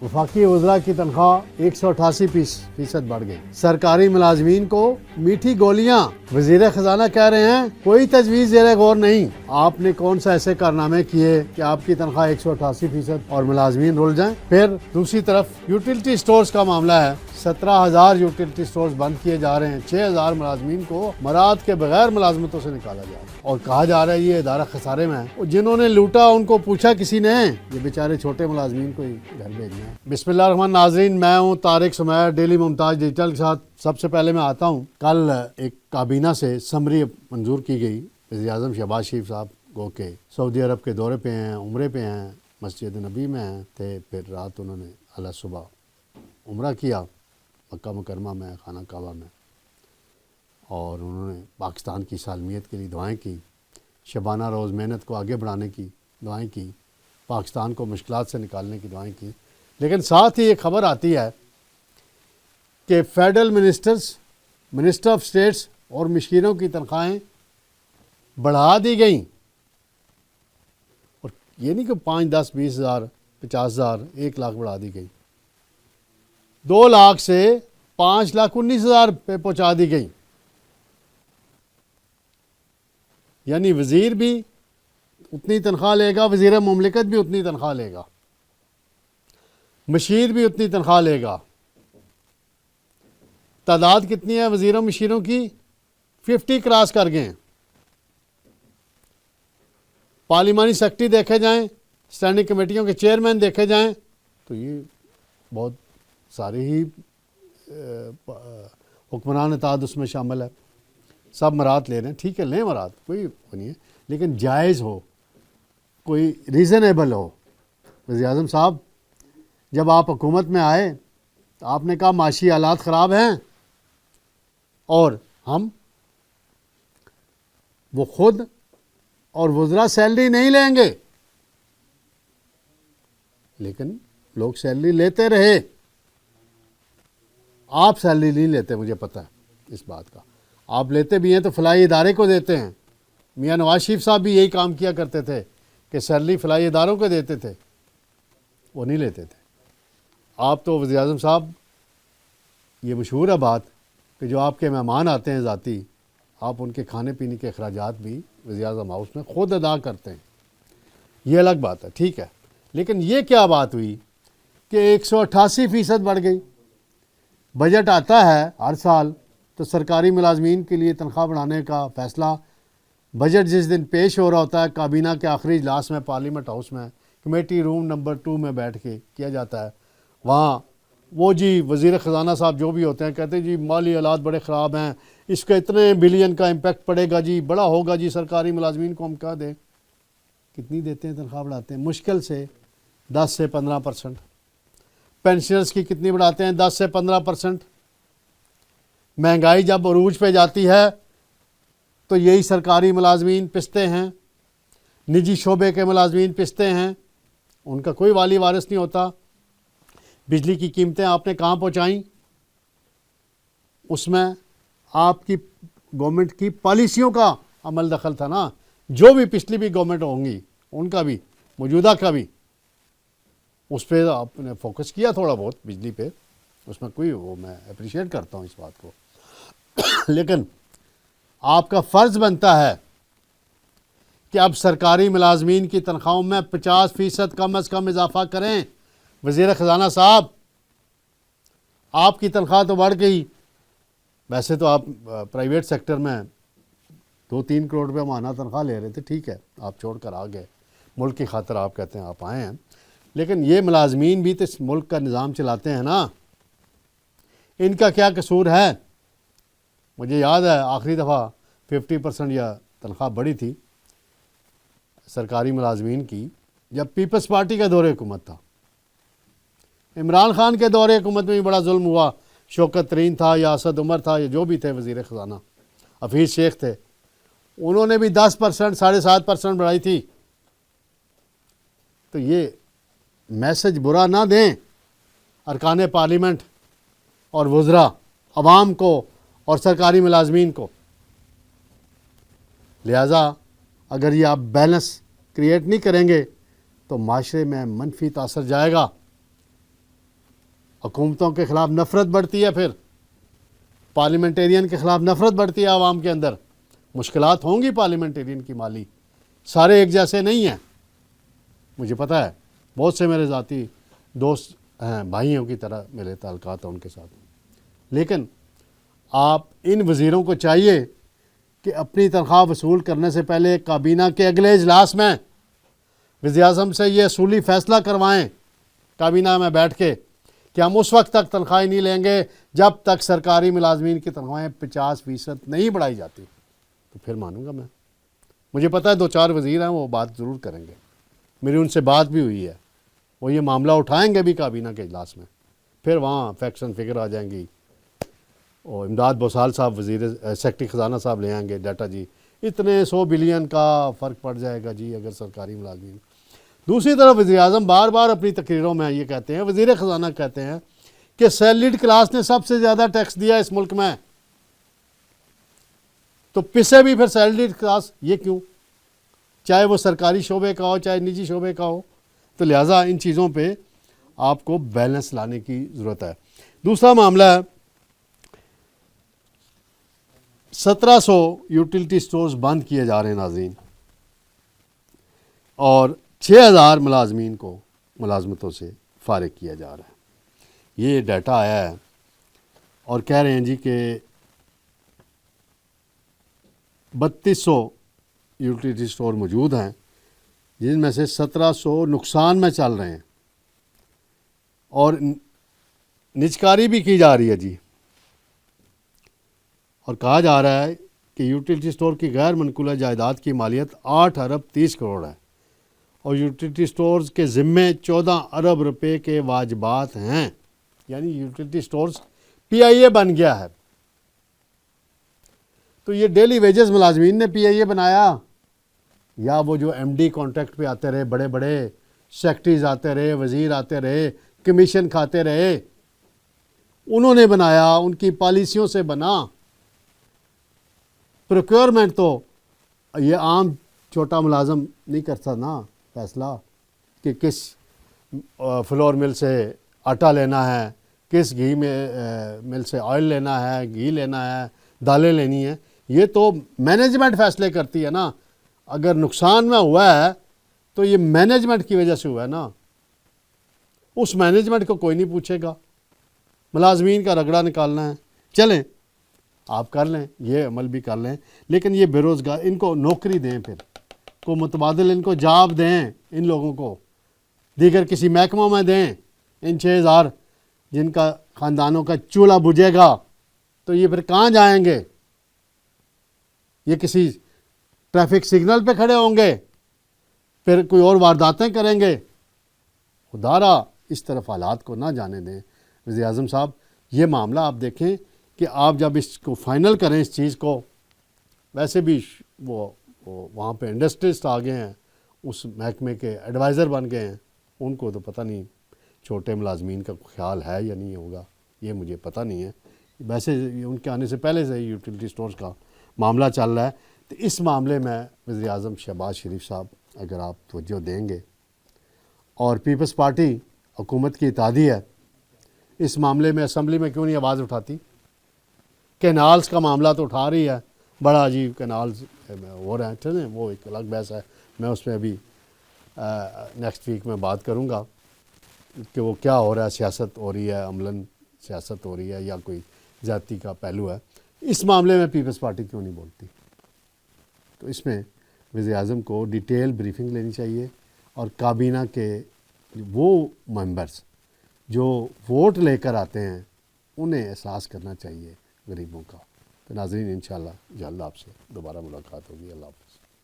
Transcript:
वफाकी वज़रा की तनख्वाह 188% बढ़ गई। सरकारी मुलाजमीन को मीठी गोलियां। वज़ीर खजाना कह रहे हैं कोई तजवीज़ ज़ेरे गौर नहीं। आपने कौन सा ऐसे कारनामे किए कि आपकी तनख्वाह 188% और मुलाजमीन रुल जाएं। फिर दूसरी तरफ यूटिलिटी स्टोर्स का मामला है। 17,000 यूटिलिटी स्टोर्स बंद किए जा रहे हैं। 6,000 मुलाजमीन को मराद के बगैर मुलाजमतों से निकाला जा रहा है और कहा जा रहा है ये इदारा खसारे में है। जिन्होंने लूटा उनको पूछा किसी ने, ये बेचारे छोटे मुलाजमीन को ही घर भेजना है। बिस्मिल्लाह रहमान नाज़रीन, मैं हूँ तारिक सुमैर, डेली मुमताज़ डिजिटल के साथ। सबसे पहले मैं आता हूँ, कल एक काबीना से समरी मंजूर की गई। वज़ीर-ए-आज़म शहबाज शरीफ साहब गो के सऊदी अरब के दौरे पे हैं, उम्रे पे हैं, मस्जिद नबी में हैं थे। फिर रात उन्होंने अला सुबह उम्रा किया मक्का मुकरमा में, खाना काबा में, और उन्होंने पाकिस्तान की सालमियत के लिए दुआएं की, शबाना रोज़ मेहनत को आगे बढ़ाने की दुआएं की, पाकिस्तान को मुश्किलात से निकालने की दुआएं की। लेकिन साथ ही एक खबर आती है कि federal ministers, minister of states और मशीरों की तनख्वाहें बढ़ा दी गई। और ये नहीं कि 5, 10, 20 हज़ार, 50 हज़ार, 1 लाख बढ़ा दी गई, 2 लाख से 5,19,000 पे पहुंचा दी गई। यानी वज़ीर भी उतनी तनख्वाह लेगा, वज़ीर मुमलिकत भी उतनी तनख्वाह लेगा, मशीर भी उतनी तनख्वाह लेगा। तादाद कितनी है वज़ीरों मशीरों की? 50 क्रॉस कर गए हैं। पार्लिमानी सेक्रेटरी देखे जाएं, स्टैंडिंग कमेटियों के चेयरमैन देखे जाएं, तो ये बहुत सारे ही हुक्मरान इत्तेहाद उसमें शामिल है। सब मराद ले रहे हैं, ठीक है, लें मराद, कोई वो नहीं है, लेकिन जायज़ हो, कोई रीज़नेबल हो। वज़ीर-ए-आज़म साहब, जब आप हुकूमत में आए तो आपने कहा माशी हालात ख़राब हैं और हम वो खुद और वज़रा सैलरी नहीं लेंगे। लेकिन लोग सैलरी लेते रहे, आप सैलरी नहीं लेते, मुझे पता है इस बात का। आप लेते भी हैं तो फलाई इदारे को देते हैं। मियाँ नवाज शरीफ साहब भी यही काम किया करते थे कि सैलरी फलाई इदारों को देते थे, वो नहीं लेते थे। आप तो वज़ीर-ए-आज़म साहब, ये मशहूर है बात कि जो आपके मेहमान आते हैं ज़ाती, आप उनके खाने पीने के अखराजात भी वज़ीर-ए-आज़म हाउस में ख़ुद अदा करते हैं। ये अलग बात है, ठीक है। लेकिन ये क्या बात हुई कि 188% बढ़ गई। बजट आता है हर साल तो सरकारी मुलाजमीन के लिए तनख्वाह बढ़ाने का फ़ैसला बजट जिस दिन पेश हो रहा होता है काबीना के आखिरी इजलास में पार्लियामेंट हाउस में कमेटी रूम नंबर 2 में बैठ के किया जाता है। वहाँ वो जी वज़ीर ख़जाना साहब जो भी होते हैं कहते हैं जी माली हालात बड़े ख़राब हैं, इसका इतने बिलियन का इम्पेक्ट पड़ेगा जी, बड़ा होगा जी, सरकारी मुलाजमीन को हम क्या दें। कितनी देते हैं तनख्वाह बढ़ाते हैं? मुश्किल से 10 से 15%। पेंशनर्स की कितनी बढ़ाते हैं? 10 से 15%। महंगाई जब अरूज पे जाती है तो यही सरकारी मुलाजमीन पिसते हैं, निजी शोबे के मुलाजमीन पिसते हैं, उनका कोई वाली वारिस नहीं होता। बिजली की कीमतें आपने कहाँ पहुँचाई? उसमें आपकी गवर्नमेंट की पॉलिसियों का अमल दखल था ना, जो भी पिछली भी गवर्नमेंट होंगी उनका भी, मौजूदा का भी, उस पर आपने फोकस किया थोड़ा बहुत बिजली पे, उसमें कोई वो मैं अप्रिशिएट करता हूँ इस बात को। लेकिन आपका फ़र्ज़ बनता है कि अब सरकारी मुलाजमीन की तनख्वाहों में 50% कम अज़ कम इजाफ़ा करें। वज़ीर ख़जाना साहब, आपकी तनख्वाह तो बढ़ गई, वैसे तो आप प्राइवेट सेक्टर में 2-3 करोड़ रुपये माहाना तनख्वाह ले रहे थे, ठीक है, आप छोड़ कर आ गए, मुल्क की खातिर आप कहते हैं आप आए हैं। लेकिन ये मुलाजमीन भी तो इस मुल्क का निज़ाम चलाते हैं ना, इनका क्या कसूर है? मुझे याद है आखिरी दफ़ा 50% या तनख्वाह बढ़ी थी सरकारी मुलाजमीन की जब पीपल्स पार्टी का दौरे हुकूमत था। इमरान खान के दौरे हुकूमत में भी बड़ा जुल्म हुआ। शौकत तरीन था या असद उमर था या जो भी थे वज़ीर ख़जाना, हफीज़ शेख थे, उन्होंने भी 10%, 7.5% बढ़ाई थी। तो ये मैसेज बुरा ना दें अरकान पार्लियामेंट और वज़रा, अवाम को और सरकारी मुलाजमीन को। लिहाजा अगर ये आप बैलेंस क्रिएट नहीं करेंगे तो माशरे में मनफी तासर जाएगा। حکومتوں کے خلاف نفرت بڑھتی ہے، پھر پارلیمنٹیرین کے خلاف نفرت بڑھتی ہے عوام کے اندر. مشکلات ہوں گی پارلیمنٹیرین کی مالی، سارے ایک جیسے نہیں ہیں، مجھے پتہ ہے. بہت سے میرے ذاتی دوست ہیں، بھائیوں کی طرح میرے تعلقات ہیں ان کے ساتھ. لیکن آپ ان وزیروں کو چاہیے کہ اپنی تنخواہ وصول کرنے سے پہلے کابینہ کے اگلے اجلاس میں وزیر اعظم سے یہ اصولی فیصلہ کروائیں کابینہ میں بیٹھ کے کہ ہم اس وقت تک تنخواہیں نہیں لیں گے جب تک سرکاری ملازمین کی تنخواہیں 50% نہیں بڑھائی جاتی. تو پھر مانوں گا میں. مجھے پتہ ہے 2-4 وزیر ہیں وہ بات ضرور کریں گے، میری ان سے بات بھی ہوئی ہے، وہ یہ معاملہ اٹھائیں گے بھی کابینہ کے اجلاس میں. پھر وہاں فیکٹس اینڈ فگر آ جائیں گی، اور امداد بھوسال صاحب وزیر سیکرٹری خزانہ صاحب لے آئیں گے ڈیٹا، جی اتنے 100 بلین کا فرق پڑ جائے گا جی اگر سرکاری ملازمین. دوسری طرف وزیر اعظم بار بار اپنی تقریروں میں یہ کہتے ہیں، وزیر خزانہ کہتے ہیں کہ سیلریڈ کلاس نے سب سے زیادہ ٹیکس دیا اس ملک میں. تو پسے بھی پھر سیلریڈ کلاس، یہ کیوں؟ چاہے وہ سرکاری شعبے کا ہو چاہے نجی شعبے کا ہو. تو لہٰذا ان چیزوں پہ آپ کو بیلنس لانے کی ضرورت ہے. دوسرا معاملہ ہے 1700 یوٹیلٹی سٹورز بند کیے جا رہے ہیں ناظرین، اور 6000 ملازمین کو ملازمتوں سے فارغ کیا جا رہا ہے. یہ ڈیٹا آیا ہے اور کہہ رہے ہیں جی کہ 3200 یوٹیلٹی سٹور موجود ہیں جن میں سے 1700 نقصان میں چل رہے ہیں، اور نجکاری بھی کی جا رہی ہے جی. اور کہا جا رہا ہے کہ یوٹیلٹی سٹور کی غیر منقولہ جائیداد کی مالیت 8 ارب 30 کروڑ ہے، اور یوٹیلٹی سٹورز کے ذمے 14 ارب روپے کے واجبات ہیں. یعنی یوٹیلٹی سٹورز پی آئی اے بن گیا ہے. تو یہ ڈیلی ویجز ملازمین نے پی آئی اے بنایا، یا وہ جو ایم ڈی کانٹریکٹ پہ آتے رہے، بڑے بڑے سیکرٹریز آتے رہے، وزیر آتے رہے، کمیشن کھاتے رہے، انہوں نے بنایا، ان کی پالیسیوں سے بنا. پروکیورمنٹ تو یہ عام چھوٹا ملازم نہیں کرتا نا فیصلہ کہ کس فلور مل سے آٹا لینا ہے، کس گھی مل سے آئل لینا ہے، گھی لینا ہے، دالیں لینی ہیں. یہ تو مینجمنٹ فیصلے کرتی ہے نا. اگر نقصان میں ہوا ہے تو یہ مینجمنٹ کی وجہ سے ہوا ہے نا. اس مینجمنٹ کو کوئی نہیں پوچھے گا. ملازمین کا رگڑا نکالنا ہے، چلیں آپ کر لیں، یہ عمل بھی کر لیں، لیکن یہ بے روزگار ان کو نوکری دیں، پھر کو متبادل ان کو جاب دیں، ان لوگوں کو دیگر کسی محکموں میں دیں. ان 6000 جن کا خاندانوں کا چولہا بجھے گا تو یہ پھر کہاں جائیں گے؟ یہ کسی ٹریفک سگنل پہ کھڑے ہوں گے، پھر کوئی اور وارداتیں کریں گے. خدا اس طرف حالات کو نہ جانے دیں. وزیر اعظم صاحب یہ معاملہ آپ دیکھیں کہ آپ جب اس کو فائنل کریں اس چیز کو، ویسے بھی وہ وہاں پہ انڈسٹریسٹ آ گئے ہیں، اس محکمے کے ایڈوائزر بن گئے ہیں، ان کو تو پتہ نہیں چھوٹے ملازمین کا خیال ہے یا نہیں ہوگا، یہ مجھے پتہ نہیں ہے. ویسے ان کے آنے سے پہلے سے یوٹیلٹی سٹورز کا معاملہ چل رہا ہے. تو اس معاملے میں وزیر اعظم شہباز شریف صاحب اگر آپ توجہ دیں گے، اور پیپلز پارٹی حکومت کی اتحادی ہے، اس معاملے میں اسمبلی میں کیوں نہیں آواز اٹھاتی؟ کینالز کا معاملہ تو اٹھا رہی ہے، بڑا عجیب کینالز ہو رہے ہیں، چلیں وہ ایک الگ بحث ہے، میں اس میں ابھی نیکسٹ ویک میں بات کروں گا کہ وہ کیا ہو رہا ہے، سیاست ہو رہی ہے، عملاً سیاست ہو رہی ہے یا کوئی زیادتی کا پہلو ہے. اس معاملے میں پیپلز پارٹی کیوں نہیں بولتی؟ تو اس میں وزیر اعظم کو ڈیٹیل بریفنگ لینی چاہیے، اور کابینہ کے وہ ممبرز جو ووٹ لے کر آتے ہیں انہیں احساس کرنا چاہیے غریبوں کا. تو ناظرین انشاءاللہ جلد آپ سے دوبارہ ملاقات ہوگی. اللہ حافظ.